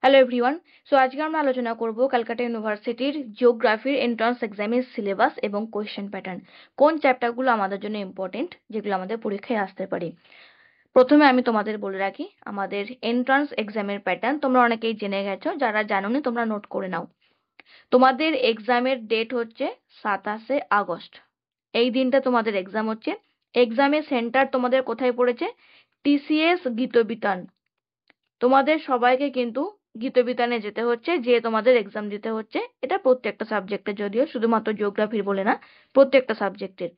Hello everyone. আজকে আমরা আলোচনা করব ক্যালকাটা ইউনিভার্সিটির জিওগ্রাফির এন্ট্রান্স এক্সামের সিলেবাস এবং কোয়েশ্চেন প্যাটার্ন। কোন চ্যাপ্টারগুলো আমাদের জন্য ইম্পর্টেন্ট, যেগুলো আমাদের পরীক্ষায় আসতে পারে। প্রথমে আমি তোমাদের বলে রাখি, আমাদের এন্ট্রান্স এক্সামের প্যাটার্ন তোমরা অনেকেই জেনে গেছো, যারা জানোনি তোমরা নোট করে নাও। তোমাদের এক্সামের ডেট হচ্ছে 27 আগস্ট। এই দিনটা তোমাদের এক্সাম হচ্ছে। এক্সামের সেন্টার তোমাদের কোথায় পড়েছে? টিসিএস গীতবিতান। তোমাদের সবাইকে কিন্তু গীতবিতানে যেতে হচ্ছে, যে তোমাদের এক্সাম দিতে হচ্ছে। এটা প্রত্যেকটা সাবজেক্টের, যদিও শুধুমাত্র জিওগ্রাফির বলে না, প্রত্যেকটা সাবজেক্টের।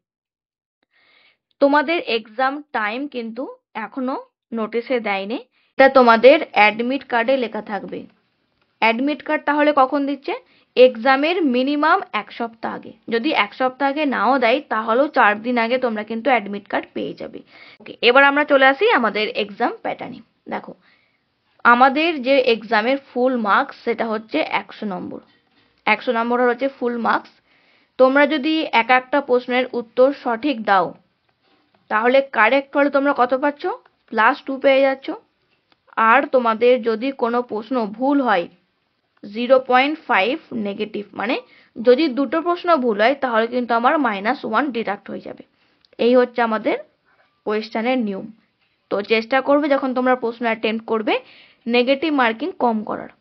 তোমাদের এক্সাম টাইম কিন্তু এখনো নোটিশে দেয়নি, এটা তোমাদের অ্যাডমিট কার্ডে লেখা থাকবে। অ্যাডমিট কার্ড তাহলে কখন দিচ্ছে? এক্সামের মিনিমাম 1 সপ্তাহ আগে। যদি 1 সপ্তাহ আগে নাও দেয়, তাহলেও 4 দিন আগে তোমরা কিন্তু অ্যাডমিট কার্ড পেয়ে যাবে। ওকে, এবার আমরা চলে আসি আমাদের এক্সাম প্যাটার্নে। দেখো, আমাদের যে এক্সামের ফুল মার্কস সেটা হচ্ছে 100 নম্বর। 100 নম্বর হচ্ছে ফুল মার্কস। তোমরা যদি এক একটা প্রশ্নের উত্তর সঠিক দাও, তাহলে কারেক্ট হলে তোমরা কত পাচ্ছ? +2 পেয়ে যাচ্ছ। আর তোমাদের যদি কোনো প্রশ্ন ভুল হয়, 0.5 নেগেটিভ, মানে যদি দুটো প্রশ্ন ভুল হয় তাহলে কিন্তু আমার -1 ডিডাক্ট হয়ে যাবে। এই হচ্ছে আমাদের কোয়েশ্চেনের নিয়ম। তো চেষ্টা করবে যখন তোমরা প্রশ্ন অ্যাটেম্প্ট করবে নেগেটিভ মার্কিং কম করার।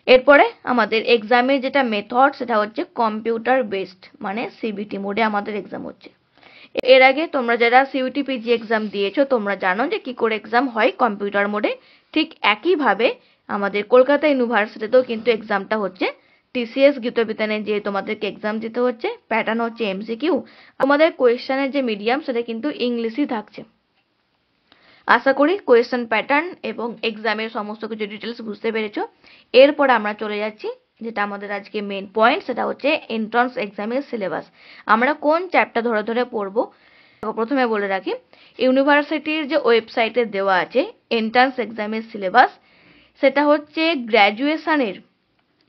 এরপরে আমাদের এক্সামের যেটা মেথড, সেটা হচ্ছে কম্পিউটার বেসড, মানে সিবিটি মোডে আমাদের এক্সাম হচ্ছে। এর আগে তোমরা যারা সিইউটি পিজি এক্সাম দিয়েছো, তোমরা জানো যে কি করে এক্সাম হয় কম্পিউটার মোডে। ঠিক একইভাবে আমাদের কলকাতা ইউনিভার্সিটিতেও কিন্তু এক্সামটা হচ্ছে টিসিএস গীতবিতানে, যে তোমাদেরকে এক্সাম দিতে হচ্ছে। প্যাটার্ন হচ্ছে এমসিকিউ। আমাদের কোয়েশ্চেনের যে মিডিয়াম সেটা কিন্তু ইংলিশই থাকছে। আশা করি কোয়েশ্চেন প্যাটার্ন এবং এক্সামের সমস্ত কিছু ডিটেলস বুঝতে পেরেছো। এরপর আমরা চলে যাচ্ছি যেটা আমাদের আজকে মেন পয়েন্ট, সেটা হচ্ছে এন্ট্রান্স এক্সামের সিলেবাস। আমরা কোন চ্যাপ্টার ধরে ধরে পড়বো। প্রথমে বলে রাখি, ইউনিভার্সিটির যে ওয়েবসাইটে দেওয়া আছে এন্ট্রান্স এক্সামের সিলেবাস, সেটা হচ্ছে গ্র্যাজুয়েশনের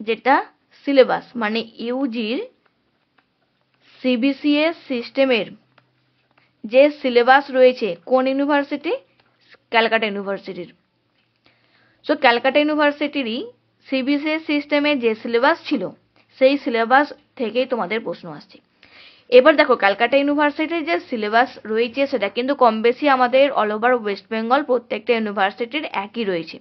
যেটা সিলেবাস, মানে ইউজির সিবিসিএস সিস্টেমের যে সিলেবাস রয়েছে। কোন ইউনিভার্সিটি? ক্যালকাটা ইউনিভার্সিটির। ক্যালকাটা ইউনিভার্সিটিরই সিবিসিএস সিস্টেমে যে সিলেবাস ছিল, সেই সিলেবাস থেকেই তোমাদের প্রশ্ন আসছে। এবার দেখো, ক্যালকাটা ইউনিভার্সিটির যে সিলেবাস রয়েছে সেটা কিন্তু কম বেশি আমাদের অল ওভার ওয়েস্ট বেঙ্গল প্রত্যেকটা ইউনিভার্সিটির একই রয়েছে।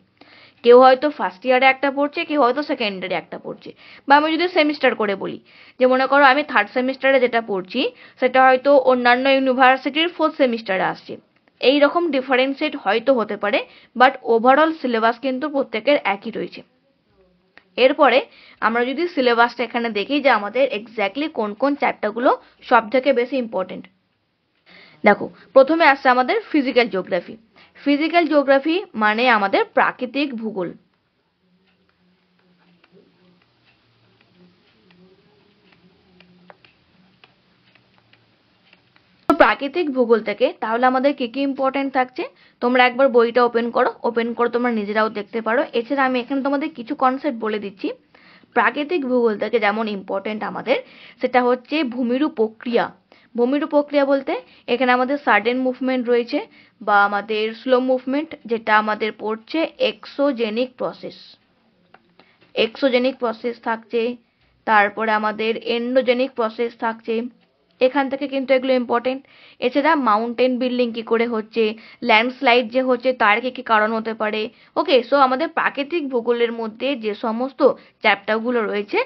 কেউ হয়তো ফার্স্ট ইয়ারে একটা পড়ছে, কেউ হয়তো সেকেন্ড ইয়ারে একটা পড়ছে। বা আমি যদি সেমিস্টার করে বলি, যে মনে করো আমি থার্ড সেমিস্টারে যেটা পড়ছি, সেটা হয়তো অন্যান্য ইউনিভার্সিটির ফোর্থ সেমিস্টারে আসছে। এই রকম ডিফারেন্সিয়েট হয়তো হতে পারে, বাট ওভারঅল সিলেবাস কিন্তু প্রত্যেকের একই রয়েছে। এরপরে আমরা যদি সিলেবাসটা এখানে দেখি, যে আমাদের এক্স্যাক্টলি কোন কোন চ্যাপ্টারগুলো সব থেকে বেশি ইম্পর্টেন্ট। দেখো, প্রথমে আসছে আমাদের ফিজিক্যাল জিওগ্রাফি। ফিজিক্যাল জিওগ্রাফি মানে আমাদের প্রাকৃতিক ভূগোল। প্রাকৃতিক ভূগোল থেকে তাহলে আমাদের কি কি ইম্পর্টেন্ট থাকছে, তোমরা একবার বইটা ওপেন করো তোমরা নিজেরাও দেখতে পারো। এছাড়া আমি এখানে তোমাদের কিছু কনসেপ্ট বলে দিচ্ছি। প্রাকৃতিক ভূগোল থেকে যেমন ইম্পর্টেন্ট আমাদের, সেটা হচ্ছে ভূমিরূপ প্রক্রিয়া। ভূমিরূপ প্রক্রিয়া বলতে এখানে আমাদের সাডেন মুভমেন্ট রয়েছে, বা আমাদের স্লো মুভমেন্ট, যেটা আমাদের পড়ছে এক্সোজেনিক প্রসেস। এক্সোজেনিক প্রসেস থাকছে, তারপরে আমাদের এন্ডোজেনিক প্রসেস থাকছে। এখান থেকে কিন্তু এগুলো ইম্পর্টেন্ট। এছাড়া মাউন্টেন বিল্ডিং কি করে হচ্ছে, ল্যান্ডস্লাইড যে হচ্ছে তার কি কি কারণ হতে পারে। ওকে, আমাদের প্রাকৃতিক ভূগোলের মধ্যে যে সমস্ত চ্যাপ্টারগুলো রয়েছে,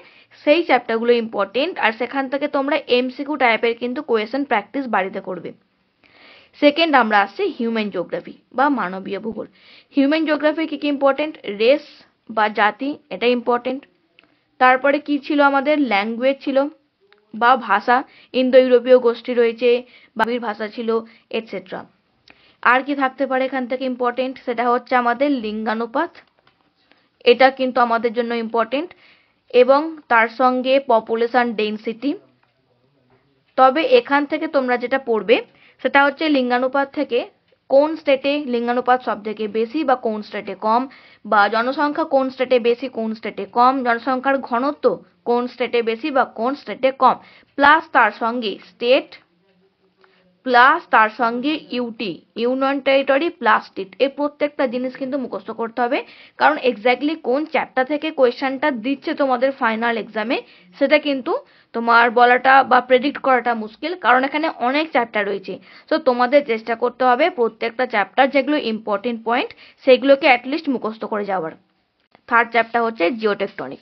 সেই চ্যাপ্টারগুলো ইম্পর্টেন্ট। আর সেখান থেকে তোমরা এমসিকিউ টাইপের কিন্তু কোয়েশ্চেন প্র্যাকটিস বাড়িতে করবে। সেকেন্ড আমরা আসছি হিউম্যান জিওগ্রাফি বা মানবীয় ভূগোল। হিউম্যান জিওগ্রাফি কি কি ইম্পর্টেন্ট? রেস বা জাতি, এটা ইম্পর্টেন্ট। তারপরে কি ছিল আমাদের? ল্যাঙ্গুয়েজ ছিল বা ভাষা, ইন্দো ইউরোপীয় গোষ্ঠী রয়েছে, বাবির ভাষা ছিল, এটসেট্রা। আর কি থাকতে পারে এখান থেকে ইম্পর্টেন্ট? সেটা হচ্ছে আমাদের লিঙ্গানুপাত, এটা কিন্তু আমাদের জন্য ইম্পর্টেন্ট, এবং তার সঙ্গে পপুলেশন ডেনসিটি। তবে এখান থেকে তোমরা যেটা পড়বে সেটা হচ্ছে লিঙ্গানুপাত থেকে কোন স্টেটে লিঙ্গানুপাত সব থেকে বেশি বা কোন স্টেটে কম, বা জনসংখ্যা কোন স্টেটে বেশি কোন স্টেটে কম, জনসংখ্যার ঘনত্ব কোন স্টেটে বেশি বা কোন স্টেটে কম, প্লাস তার সঙ্গে স্টেট প্লাস তার সঙ্গে UT, union territory plus state, এই প্রত্যেকটা জিনিস কিন্তু মুখস্থ করতে হবে। কারণ এক্স্যাক্টলি কোন চ্যাপ্টার থেকে কোয়েশ্চেনটা দিচ্ছে তোমাদের ফাইনাল এক্সামে সেটা কিন্তু তোমার বলাটা বা প্রেডিক্ট করাটা মুশকিল, কারণ এখানে অনেক চ্যাপ্টার রয়েছে। সো তোমাদের চেষ্টা করতে হবে প্রত্যেকটা চ্যাপ্টার যেগুলো ইম্পর্টেন্ট পয়েন্ট সেগুলোকে অ্যাটলিস্ট মুখস্থ করে যাওয়ার। থার্ড চ্যাপ্টার হচ্ছে জিওটেকটনিক।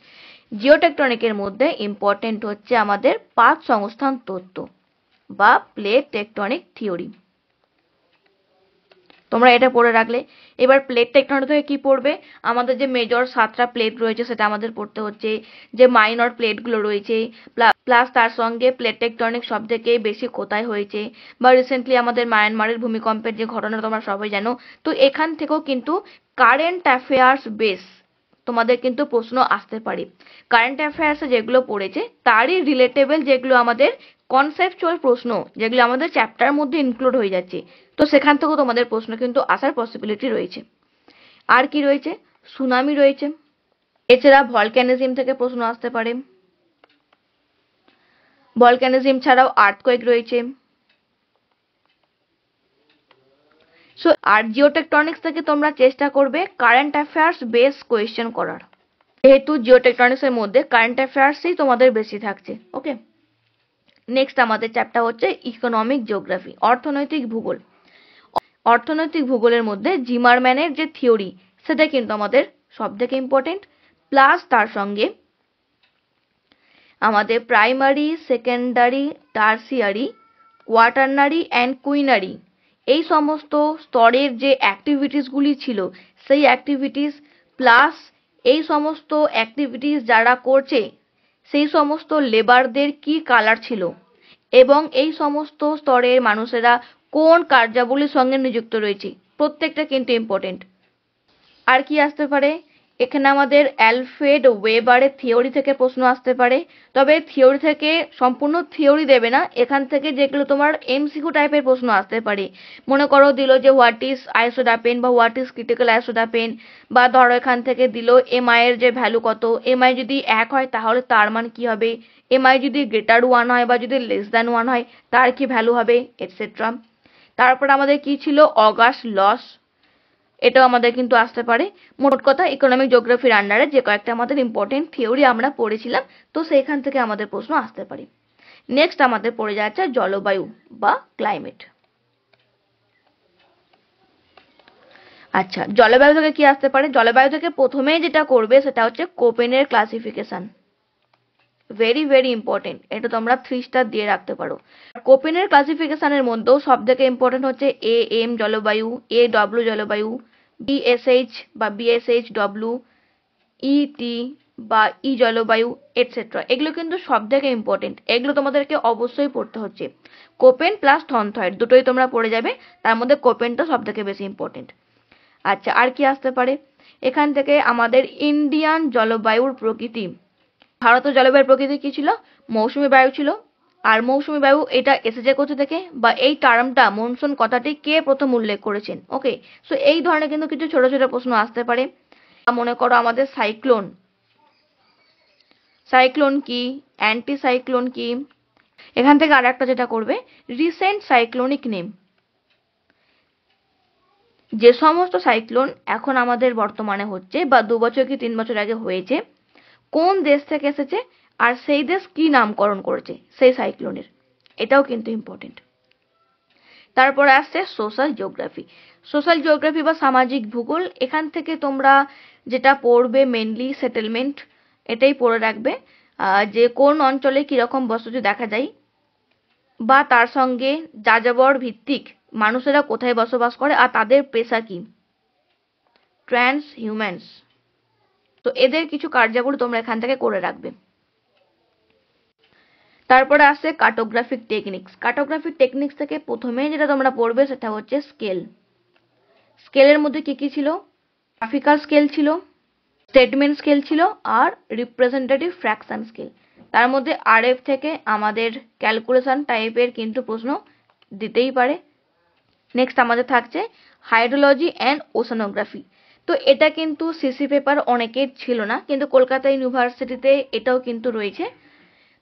জিওটেকটনিকের মধ্যে ইম্পর্টেন্ট হচ্ছে আমাদের পাত সংস্থান তত্ত্ব বা প্লেট টেকটনিক থিওরি। তোমরা এটা পড়ে রাখলে। এবার প্লেট টেকটনিক থেকে কি পড়বে, আমাদের যে মেজর 7টা প্লেট রয়েছে সেটা আমাদের পড়তে হচ্ছে, যে মাইনর প্লেটগুলো রয়েছে, প্লাস তার সঙ্গে প্লেট টেকটনিক সব থেকে বেশি কোথায় হয়েছে, বা রিসেন্টলি আমাদের মায়ানমারের ভূমিকম্পের যে ঘটনা তোমরা সবাই জানো। তো এখান থেকেও কিন্তু কারেন্ট অ্যাফেয়ার্স বেস তোমাদের কিন্তু প্রশ্ন আসতে পারে। কারেন্ট অ্যাফেয়ার্সে যেগুলো পড়েছে তারই রিলেটেবল যেগুলো আমাদের কনসেপচুয়াল প্রশ্ন, যেগুলো আমাদের চ্যাপ্টারের মধ্যে ইনক্লুড হয়ে যাচ্ছে, তো সেখান থেকেও তোমাদের প্রশ্ন কিন্তু আসার পসিবিলিটি রয়েছে। আর কি রয়েছে, সুনামি রয়েছে, এছাড়া ভলক্যানিজম থেকে প্রশ্ন আসতে পারে। ভলক্যানিজম ছাড়াও আর্থকোয়েক রয়েছে। সো আর জিওটেকটনিক্স থেকে তোমরা চেষ্টা করবে কারেন্ট অ্যাফেয়ার্স বেস কোয়েশ্চেন করার, যেহেতু জিওটেকটনিক্স এর মধ্যে কারেন্ট অ্যাফেয়ার্সই তোমাদের বেশি থাকছে। ওকে, নেক্সট আমাদের চ্যাপ্টার হচ্ছে ইকোনমিক জিওগ্রাফি, অর্থনৈতিক ভূগোল। অর্থনৈতিক ভূগোলের মধ্যে জিমারম্যানের যে থিওরি সেটা কিন্তু আমাদের সব থেকে ইম্পর্টেন্ট, প্লাস তার সঙ্গে আমাদের primary, secondary, tertiary, quaternary and quinary এই সমস্ত স্তরের যে অ্যাক্টিভিটিসগুলি ছিল সেই অ্যাক্টিভিটিস, প্লাস এই সমস্ত অ্যাক্টিভিটিস যারা করছে সেই সমস্ত লেবারদের কি কালার ছিল, এবং এই সমস্ত স্তরের মানুষেরা কোন কার্যাবলীর সঙ্গে নিযুক্ত রয়েছে, প্রত্যেকটা কিন্তু ইম্পর্টেন্ট। আর কি আসতে পারে, এখানে আমাদের অ্যালফ্রেড ওয়েবারের থিওরি থেকে প্রশ্ন আসতে পারে। তবে থিওরি থেকে সম্পূর্ণ থিওরি দেবে না, এখান থেকে যেগুলো তোমার এমসিকিউ টাইপের প্রশ্ন আসতে পারে। মনে করো দিল যে হোয়াট ইজ আইসোডাপেন বা হোয়াট ইজ ক্রিটিক্যাল আইসোডাপেন, বা ধরো এখান থেকে দিল এমআই এর যে ভ্যালু কত, এমআই যদি 1 হয় তাহলে তার মান কি হবে, এমআই যদি গ্রেটার 1 হয় বা যদি লেস দ্যান 1 হয় তার কি ভ্যালু হবে, এটসেট্রা। তারপর আমাদের কি ছিল, অগাস্ট লস, এটাও আমাদের কিন্তু আসতে পারে। মোট কথা ইকোনমিক জিওগ্রাফির আন্ডারে যে কয়েকটা আমাদের ইম্পর্টেন্ট থিওরি আমরা পড়েছিলাম, তো সেখান থেকে আমাদের প্রশ্ন আসতে পারে। নেক্সট আমাদের পড়ে যাচ্ছে জলবায়ু বা ক্লাইমেট। আচ্ছা, জলবায়ু থেকে কি আসতে পারে, জলবায়ু থেকে প্রথমেই যেটা করবে সেটা হচ্ছে কোপেনের ক্লাসিফিকেশন, ভেরি ভেরি ইম্পর্টেন্ট, এটা তোমরা 3 স্টার দিয়ে রাখতে পারো। কোপেনের ক্লাসিফিকেশনের মধ্যেও সব থেকে ইম্পর্টেন্ট হচ্ছে এ এম জলবায়ু, এ ডব্লিউ জলবায়ু, বিএসএইচ বা বিএসএইচ ডব্লিউ, ইটি বা ই জলবায়ু, এটসেট্রা। এগুলো কিন্তু সব থেকে ইম্পর্টেন্ট, এগুলো তোমাদেরকে অবশ্যই পড়তে হচ্ছে। কোপেন প্লাস থনথয়েড দুটোই তোমরা পড়ে যাবে, তার মধ্যে কোপেনটা সব থেকে বেশি ইম্পর্টেন্ট। আচ্ছা, আর কি আসতে পারে, এখান থেকে আমাদের ইন্ডিয়ান জলবায়ুর প্রকৃতি। ভারতের জলবায়ুর প্রকৃতি কি ছিল, মৌসুমী বায়ু ছিল। আর মৌসুমী বায়ু এটা এসেছে কোথা থেকে, বা এই টার্মটা মনসুন কথাটি কে প্রথম উল্লেখ করেছেন। ওকে, সো এই ধরনের কিন্তু কিছু ছোট ছোট প্রশ্ন আসতে পারে। মনে করো আমাদের সাইক্লোন, সাইক্লোন কি, অ্যান্টি সাইক্লোন কি। এখান থেকে আর একটা যেটা করবে, রিসেন্ট সাইক্লোনিক নেম, যে সমস্ত সাইক্লোন এখন আমাদের বর্তমানে হচ্ছে বা 2 বছর কি 3 বছর আগে হয়েছে, কোন দেশ থেকে এসেছে আর সেই দেশ কি নামকরণ করেছে সেই সাইক্লোনের, এটাও কিন্তু ইম্পর্টেন্ট। তারপরে আসছে সোশ্যাল জিওগ্রাফি। সোশ্যাল জিওগ্রাফি বা সামাজিক ভূগোল, এখান থেকে তোমরা যেটা পড়বে মেনলি সেটেলমেন্ট, এটাই পড়ে রাখবে, যে কোন অঞ্চলে কিরকম বসতি দেখা যায়, বা তার সঙ্গে যাযাবর ভিত্তিক মানুষেরা কোথায় বসবাস করে আর তাদের পেশা কি, ট্রান্স হিউম্যানস। তো এদের কিছু কার্যাবলী তোমরা এখান থেকে করে রাখবে। তারপরে আসছে কার্টোগ্রাফিক টেকনিক্স। কার্টোগ্রাফিক টেকনিক্স থেকে প্রথমেই যেটা তোমরা পড়বে সেটা হচ্ছে স্কেল। স্কেলের মধ্যে কি কি ছিল, গ্রাফিক্যাল স্কেল ছিল, স্টেটমেন্ট স্কেল ছিল, আর রিপ্রেজেন্টেটিভ ফ্র্যাকশন স্কেল। তার মধ্যে আরএফ থেকে আমাদের ক্যালকুলেশন টাইপের কিন্তু প্রশ্ন দিতেই পারে। নেক্সট আমাদের থাকছে হাইড্রোলজি অ্যান্ড ওশানোগ্রাফি। তো এটা কিন্তু সিসি পেপার অনেকের ছিল না, কিন্তু কলকাতা ইউনিভার্সিটিতে এটাও কিন্তু রয়েছে।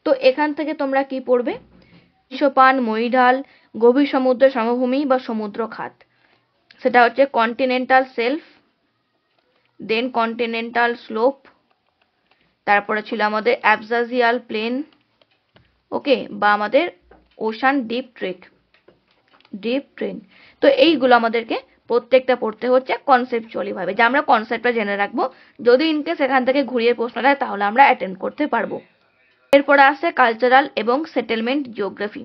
তো এখান থেকে তোমরা কি পড়বে, বিশ্বপান, মহীঢাল, গভীর সমুদ্রের সমভূমি বা সমুদ্র খাত, সেটা হচ্ছে কন্টিনেন্টাল সেলফ, দেন কন্টিনেন্টাল স্লোপ, তারপরে ছিল আমাদের অ্যাবজাজিয়াল প্লেন, ওকে, বা আমাদের ওশান ডিপ ট্রেন। তো এইগুলো আমাদেরকে প্রত্যেকটা পড়তে হচ্ছে কনসেপচুয়ালি ভাবে, যে আমরা কনসেপ্টটা জেনে রাখবো, যদি ইনকেস এখান থেকে ঘুরিয়ে প্রশ্ন দেয় তাহলে আমরা অ্যাটেন্ড করতে পারবো। এরপরে আসছে কালচারাল এবং সেটেলমেন্ট জিওগ্রাফি,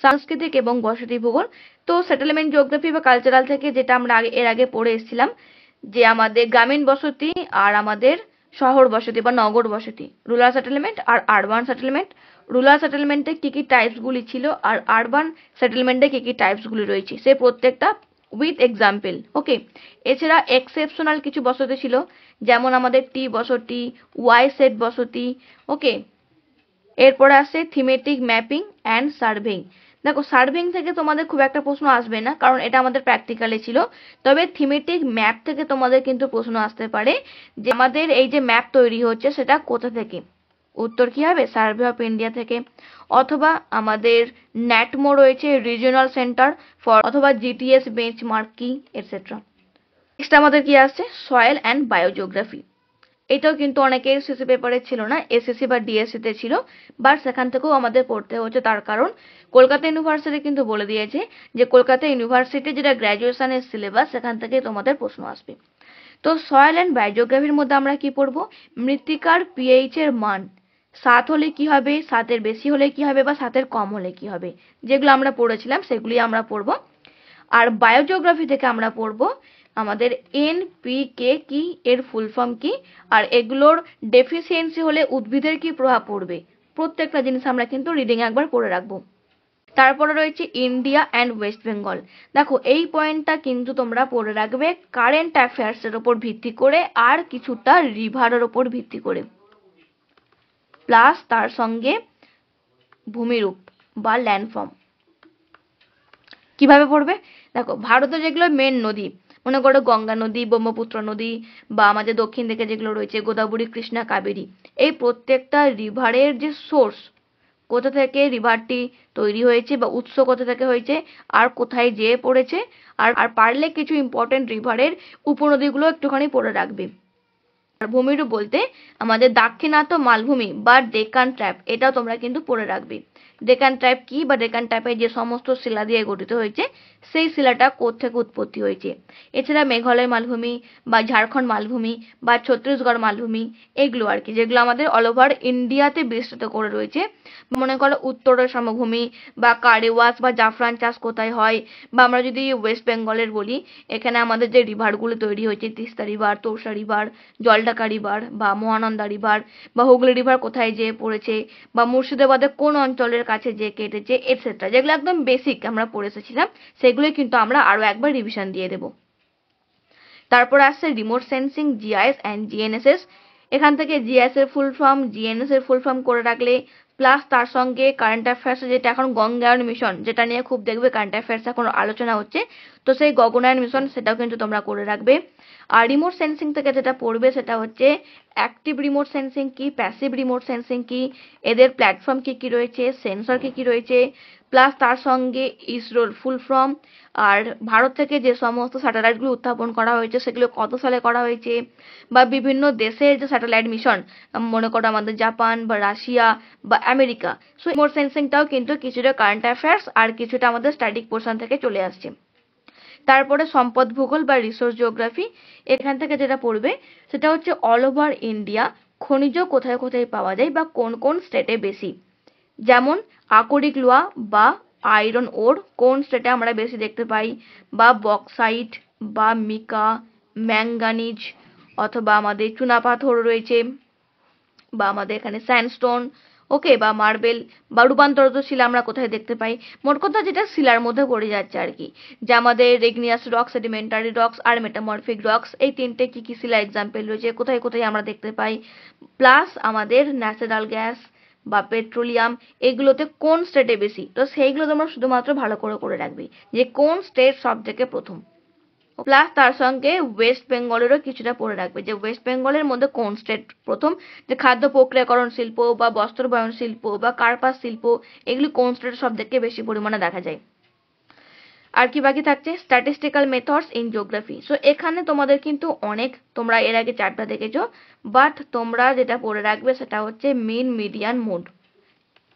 সাংস্কৃতিক এবং বসতি ভূগোল। তো সেটেলমেন্ট জিওগ্রাফি বা কালচারাল থেকে যেটা আমরা এর আগে পড়ে এসেছিলাম, যে আমাদের গ্রামীণ বসতি আর আমাদের শহর বসতি বা নগর বসতি, রুরাল সেটেলমেন্ট আর আরবান সেটেলমেন্ট। রুরাল সেটেলমেন্টে কি কি টাইপস গুলি ছিল আর আরবান সেটেলমেন্টে কি কি টাইপস গুলি রয়েছে, সে প্রত্যেকটা উইথ এক্সাম্পল, ওকে। এছাড়া এক্সেপশনাল কিছু বসতি ছিল, যেমন আমাদের টি বসতি, ওয়াই সেট বসতি, ওকে। এরপরে আসছে থিমেটিক ম্যাপিং অ্যান্ড সার্ভেইং। দেখো, সার্ভেইং থেকে তোমাদের খুব একটা প্রশ্ন আসবে না, কারণ এটা আমাদের প্র্যাকটিক্যালে ছিল। তবে থিমেটিক ম্যাপ থেকে তোমাদের কিন্তু প্রশ্ন আসতে পারে, যে আমাদের এই যে ম্যাপ তৈরি হচ্ছে সেটা কোথা থেকে। উত্তর কি হবে? সার্ভে অফ ইন্ডিয়া থেকে, অথবা আমাদের ন্যাটমো রয়েছে, রিজিওনাল সেন্টার ফর, অথবা জিটিএস বেঞ্চমার্ক কি, এটসেট্রা। নেক্সট আমাদের কি আসছে? Soil and biogeography. এটাও কিন্তু অনেকের এসএসসি পেপারে ছিল না, এসএসসি বা ডিএসসি তে ছিল, বাট সেখান থেকেও আমাদের পড়তে হচ্ছে। তার কারণ কলকাতা ইউনিভার্সিটি কিন্তু বলে দিয়েছে যে কলকাতা ইউনিভার্সিটি যেটা গ্র্যাজুয়েশনের সিলেবাস, সেখান থেকে তোমাদের প্রশ্ন আসবে। তো সয়েল অ্যান্ড বায়োজিওগ্রাফির মধ্যে আমরা কি পড়বো? মৃত্তিকার পিএইচ এর মান 7 হলে কি হবে, 7-এর বেশি হলে কি হবে, বা 7-এর কম হলে কি হবে, যেগুলো আমরা পড়েছিলাম সেগুলি আমরা পড়বো। আর বায়োজিওগ্রাফি থেকে আমরা পড়বো আমাদের এনপিকে কি, এর ফুল ফর্ম কি, আর এগুলোর ডেফিসিয়েন্সি হলে উদ্ভিদের কি প্রভাব পড়বে। প্রত্যেকটা জিনিস আমরা কিন্তু রিডিং একবার পড়ে রাখবো। তারপরে রয়েছে ইন্ডিয়া অ্যান্ড ওয়েস্ট বেঙ্গল। দেখো, এই পয়েন্টটা কিন্তু তোমরা পড়ে রাখবে কারেন্ট অ্যাফেয়ার্স এর উপর ভিত্তি করে আর কিছুটা রিভারের উপর ভিত্তি করে, প্লাস তার সঙ্গে ভূমিরূপ বা ল্যান্ডফর্ম। কিভাবে পড়বে? দেখো, ভারতে যেগুলো মেন নদী, মনে করো গঙ্গা নদী, ব্রহ্মপুত্র নদী, বা আমাদের দক্ষিণ দিকে যেগুলো রয়েছে গোদাবরী, কৃষ্ণা, কাবেরী, এই প্রত্যেকটা রিভারের যে সোর্স, কোথা থেকে রিভারটি তৈরি হয়েছে বা উৎস কোথা থেকে হয়েছে আর কোথায় যেয়ে পড়েছে, আর আর পারলে কিছু ইম্পর্টেন্ট রিভারের উপনদীগুলো একটুখানি পড়ে রাখবে। আর ভূমিরূপ বলতে আমাদের দাক্ষিণাত্য মালভূমি বা ডেকান ট্র্যাপ, এটাও তোমরা কিন্তু পড়ে রাখবে। ডেকান ট্র্যাপ কি, বা ডেকান ট্র্যাপের যে সমস্ত শিলা দিয়ে গঠিত হয়েছে সেই শিলাটা কোত্থেকে উৎপত্তি হয়েছে। এছাড়া মেঘালয় মালভূমি বা ঝাড়খণ্ড মালভূমি বা ছত্তিশগড় মালভূমি, এগুলো আর কি, যেগুলো আমাদের অল ওভার ইন্ডিয়াতে বিস্তৃত করে রয়েছে। মনে করো উত্তরের সমভূমি বা কারেওয়াস বা জাফরান চাষ কোথায় হয়, বা আমরা যদি ওয়েস্ট বেঙ্গলের বলি, এখানে আমাদের যে রিভারগুলো তৈরি হয়েছে, Teesta river, Torsa river, Jaldhaka river বা মহানন্দা রিভার, বা হুগলি রিভার কোথায় যেয়ে পড়েছে, বা মুর্শিদাবাদের কোন অঞ্চলের কাছে যে কেটেছে, এটসেট্রা, যেগুলো একদম বেসিক আমরা পড়ে এসেছিলাম, সেগুলো কিন্তু আমরা আরো একবার রিভিশন দিয়ে দেব। তারপর আসছে remote sensing, GIS and GNSS. এখান থেকে জিআইএস এর ফুল ফর্ম, জিএনএস এর ফুল ফর্ম করে রাখলে, প্লাস তার সঙ্গে কারেন্ট অ্যাফেয়ার্স, যেটা এখন গঙ্গায়ন মিশন, যেটা নিয়ে খুব দেখবে কারেন্ট অ্যাফেয়ার্স এখন আলোচনা হচ্ছে, তো সেই গগনায়ন মিশন সেটাও কিন্তু তোমরা করে রাখবে। আর রিমোট সেন্সিং থেকে যেটা পড়বে সেটা হচ্ছে অ্যাক্টিভ রিমোট সেন্সিং কি, প্যাসিভ রিমোট সেন্সিং কি, এদের প্ল্যাটফর্ম কি কি রয়েছে, সেন্সর কি কি রয়েছে, প্লাস তার সঙ্গে ইসরোর ফুল ফর্ম, আর ভারত থেকে যে সমস্ত স্যাটেলাইটগুলো উৎক্ষেপণ করা হয়েছে সেগুলো কত সালে করা হয়েছে, বা বিভিন্ন দেশের যে স্যাটেলাইট মিশন, মনে করো আমাদের জাপান বা রাশিয়া বা আমেরিকা, সো রিমোট সেন্সিংটাও কিন্তু কিছুটা কারেন্ট অ্যাফেয়ার্স আর কিছুটা আমাদের স্ট্যাটিক পোর্শন থেকে চলে আসছে। তারপরে সম্পদ ভূগোল বা রিসোর্স জিওগ্রাফি, এখান থেকে যেটা পড়বে সেটা হচ্ছে অল ওভার ইন্ডিয়া খনিজ কোথায় কোথায় পাওয়া যায় বা কোন কোন স্টেটে বেশি, যেমন আকরিক লোহা বা আয়রন ওর কোন স্টেটে আমরা বেশি দেখতে পাই, বা বক্সাইট বা মিকা, ম্যাঙ্গানিজ, অথবা আমাদের চুনাপাথর রয়েছে, বা আমাদের এখানে স্যান্ডস্টোন, ওকে, বা মার্বেল বা রূপান্তরিত শিলা আমরা কোথায় দেখতে পাই। মোট কথা যেটা শিলার মধ্যে পড়ে যাচ্ছে আর কি, যে আমাদের রেগনিয়াস রক্স, সেডিমেন্টারি রক্স আর মেটামরফিক রক্স, এই তিনটে কি কি শিলা এক্সাম্পল রয়েছে, কোথায় কোথায় আমরা দেখতে পাই, প্লাস আমাদের ন্যাচারাল গ্যাস বা পেট্রোলিয়াম, এগুলোতে কোন স্টেটে বেশি, তো সেইগুলো তোমরা শুধুমাত্র ভালো করে করে রাখবি, যে কোন স্টেট সব থেকে প্রথম। প্লাস তার সঙ্গে ওয়েস্ট বেঙ্গলেরও কিছুটা পড়ে রাখবে, যে ওয়েস্ট বেঙ্গলের মধ্যে কোন স্টেট প্রথম, যে খাদ্য প্রক্রিয়াকরণ শিল্প বা বস্ত্র বয়ন শিল্প বা কার্পাস শিল্প, এগুলি কোন স্টেটে সব থেকে বেশি পরিমাণে দেখা যায়। আর কি বাকি থাকছে, statistical methods in geography. So এখানে তোমাদের কিন্তু অনেক, তোমরা এর আগে চ্যাপ্টার দেখেছো, বাট তোমরা যেটা পড়ে রাখবে সেটা হচ্ছে মিন মিডিয়ান মোড।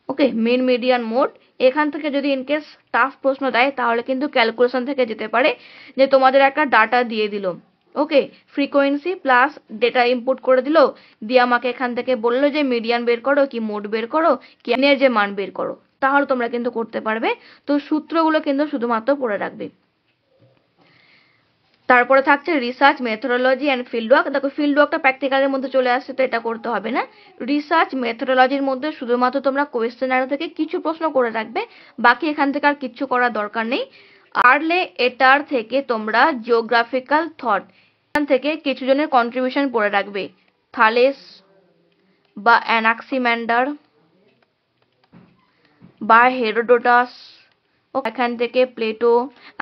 ওকে, মিন মিডিয়ান মোড। এখান থেকে যদি ইনকেস টাফ প্রশ্ন দেয় তাহলে কিন্তু ক্যালকুলেশন থেকে যেতে পারে, যে তোমাদের একটা ডাটা দিয়ে দিল, ওকে, ফ্রিকোয়েন্সি প্লাস ডেটা ইনপুট করে দিল, দিয়ে আমাকে এখান থেকে বললো যে মিডিয়ান বের করো কি মোড বের করো কি এর যে মান বের করো, তাহলে তোমরা কিন্তু করতে পারবে। তো সূত্রগুলো কিন্তু শুধুমাত্র পড়ে রাখবে। তারপরে থাকছে research methodology and field work. দেখো ফিল্ড ওয়ার্কটা প্র্যাকটিক্যালের মধ্যে চলে আসছে, তো এটা করতে হবে না। রিসার্চ মেথোডোলজির মধ্যে শুধুমাত্র তোমরা কোয়েশ্চেনার থেকে কিছু প্রশ্ন করে রাখবে, বাকি এখান থেকে আর কিচ্ছু করার দরকার নেই। আরলে এটার থেকে তোমরা জিওগ্রাফিক্যাল থট এখান থেকে কিছু জনের কন্ট্রিবিউশন পড়ে রাখবে, থালেস বা অ্যানাক্সিম্যান্ডার বা হেরোডোটাস, এখান থেকে প্লেটো।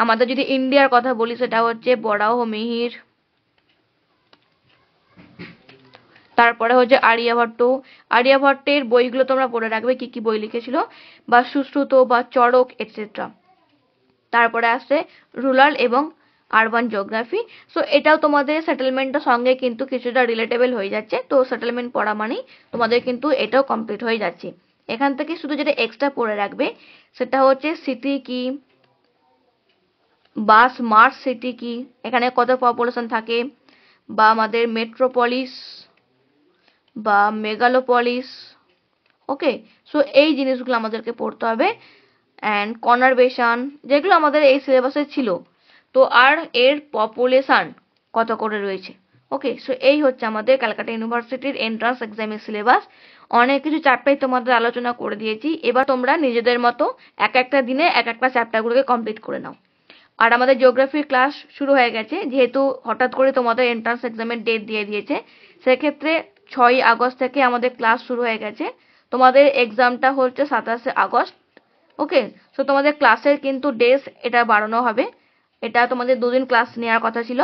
আমাদের যদি ইন্ডিয়ার কথা বলি সেটা হচ্ছে বরাহ মিহির, তারপরে হচ্ছে আর্যভট্ট। আর্যভট্টের বইগুলো তোমরা পড়ে রাখবে, কি কি বই লিখেছিল, বা সুশ্রুত বা চরক এটসেট্রা। তারপরে আসছে রুরাল এবং আরবান জিওগ্রাফি। সো এটাও তোমাদের সেটেলমেন্টের সঙ্গে কিন্তু কিছুটা রিলেটেবল হয়ে যাচ্ছে, তো সেটেলমেন্ট পড়া মানেই তোমাদের কিন্তু এটাও কমপ্লিট হয়ে যাচ্ছে। এখান থেকে শুধু যেটা এক্সট্রা পড়ে রাখবে সেটা হচ্ছে সিটি কি বা স্মার্ট সিটি কি, এখানে কত পপুলেশন থাকে, বা আমাদের মেট্রোপলিস বা মেগালোপলিস। ওকে, সো এই জিনিসগুলো আমাদেরকে পড়তে হবে। অ্যান্ড কনজারভেশন, যেগুলো আমাদের এই সিলেবাসে ছিল, তো আর এর পপুলেশন কত করে রয়েছে। ওকে, সো এই হচ্ছে আমাদের ক্যালকাটা ইউনিভার্সিটির এন্ট্রান্স এক্সামের সিলেবাস। অনেক কিছু চ্যাপ্টার তোমাদের আলোচনা করে দিয়েছি, এবার তোমরা নিজেদের মতো এক একটা দিনে এক একটা চ্যাপ্টারগুলোকে কমপ্লিট করে নাও। আর আমাদের জিওগ্রাফির ক্লাস শুরু হয়ে গেছে, যেহেতু হঠাৎ করে তোমাদের এন্ট্রান্স এক্সামের ডেট দিয়ে দিয়েছে, সেক্ষেত্রে 6ই আগস্ট থেকে আমাদের ক্লাস শুরু হয়ে গেছে। তোমাদের এক্সামটা হচ্ছে 27শে আগস্ট। ওকে, সো তোমাদের ক্লাসের কিন্তু ডেজ এটা বাড়ানো হবে, এটা তোমাদের 2 দিন ক্লাস নেওয়ার কথা ছিল,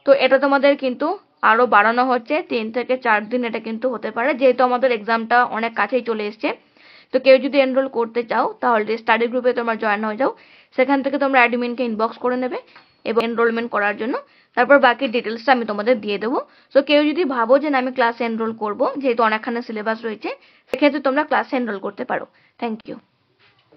তো এটা তোমাদের কিন্তু আরো বাড়ানো হচ্ছে, 3 থেকে 4 দিন এটা কিন্তু হতে পারে, যেহেতু আমাদের এক্সামটা অনেক কাছেই চলে এসছে। তো কেউ যদি এনরোল করতে চাও তাহলে স্টাডি গ্রুপে তোমরা জয়েন হয়ে যাও, সেখান থেকে তোমরা অ্যাডমিনকে ইনবক্স করে নেবে এবং এনরোলমেন্ট করার জন্য, তারপর বাকি ডিটেলসটা আমি তোমাদের দিয়ে দেবো। সো কেউ যদি ভাবো যে না আমি ক্লাসে এনরোল করবো, যেহেতু অনেকখানি সিলেবাস রয়েছে, সেক্ষেত্রে তোমরা ক্লাসে এনরোল করতে পারো। Thank you.